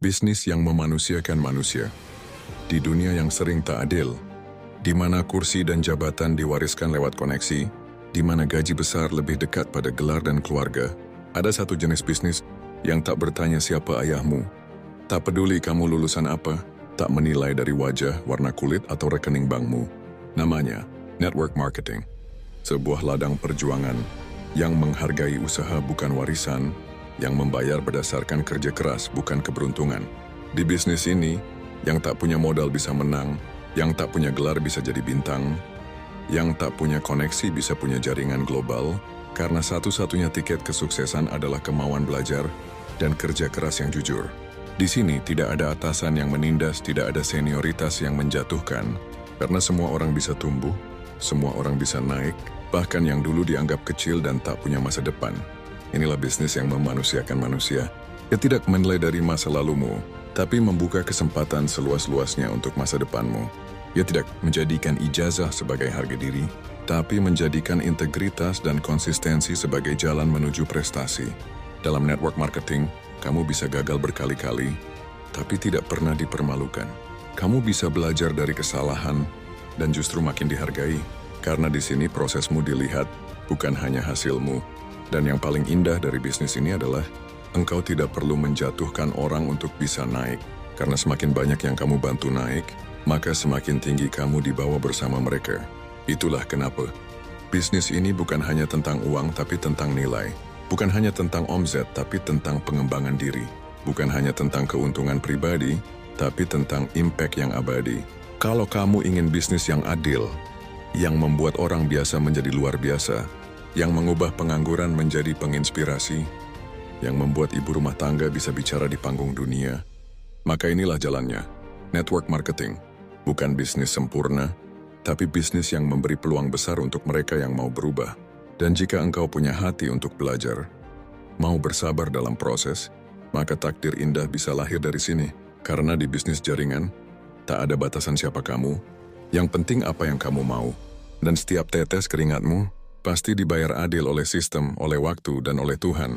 Bisnis yang memanusiakan manusia. Di dunia yang sering tak adil, di mana kursi dan jabatan diwariskan lewat koneksi, di mana gaji besar lebih dekat pada gelar dan keluarga, ada satu jenis bisnis yang tak bertanya siapa ayahmu, tak peduli kamu lulusan apa, tak menilai dari wajah, warna kulit, atau rekening bankmu. Namanya network marketing. Sebuah ladang perjuangan yang menghargai usaha bukan warisan, yang membayar berdasarkan kerja keras bukan keberuntungan. Di bisnis ini, yang tak punya modal bisa menang, yang tak punya gelar bisa jadi bintang, yang tak punya koneksi bisa punya jaringan global, karena satu-satunya tiket kesuksesan adalah kemauan belajar dan kerja keras yang jujur. Di sini tidak ada atasan yang menindas, tidak ada senioritas yang menjatuhkan, karena semua orang bisa tumbuh, semua orang bisa naik, bahkan yang dulu dianggap kecil dan tak punya masa depan. Inilah bisnis yang memanusiakan manusia. Ia tidak menilai dari masa lalumu, tapi membuka kesempatan seluas-luasnya untuk masa depanmu. Ia tidak menjadikan ijazah sebagai harga diri, tapi menjadikan integritas dan konsistensi sebagai jalan menuju prestasi. Dalam network marketing, kamu bisa gagal berkali-kali, tapi tidak pernah dipermalukan. Kamu bisa belajar dari kesalahan dan justru makin dihargai, karena di sini prosesmu dilihat, bukan hanya hasilmu. Dan yang paling indah dari bisnis ini adalah engkau tidak perlu menjatuhkan orang untuk bisa naik. Karena semakin banyak yang kamu bantu naik, maka semakin tinggi kamu dibawa bersama mereka. Itulah kenapa bisnis ini bukan hanya tentang uang tapi tentang nilai. Bukan hanya tentang omzet tapi tentang pengembangan diri. Bukan hanya tentang keuntungan pribadi, tapi tentang impact yang abadi. Kalau kamu ingin bisnis yang adil, yang membuat orang biasa menjadi luar biasa, yang mengubah pengangguran menjadi penginspirasi, yang membuat ibu rumah tangga bisa bicara di panggung dunia, maka inilah jalannya. Network marketing, bukan bisnis sempurna, tapi bisnis yang memberi peluang besar untuk mereka yang mau berubah. Dan jika engkau punya hati untuk belajar, mau bersabar dalam proses, maka takdir indah bisa lahir dari sini. Karena di bisnis jaringan, tak ada batasan siapa kamu, yang penting apa yang kamu mau. Dan setiap tetes keringatmu, pasti dibayar adil oleh sistem, oleh waktu, dan oleh Tuhan.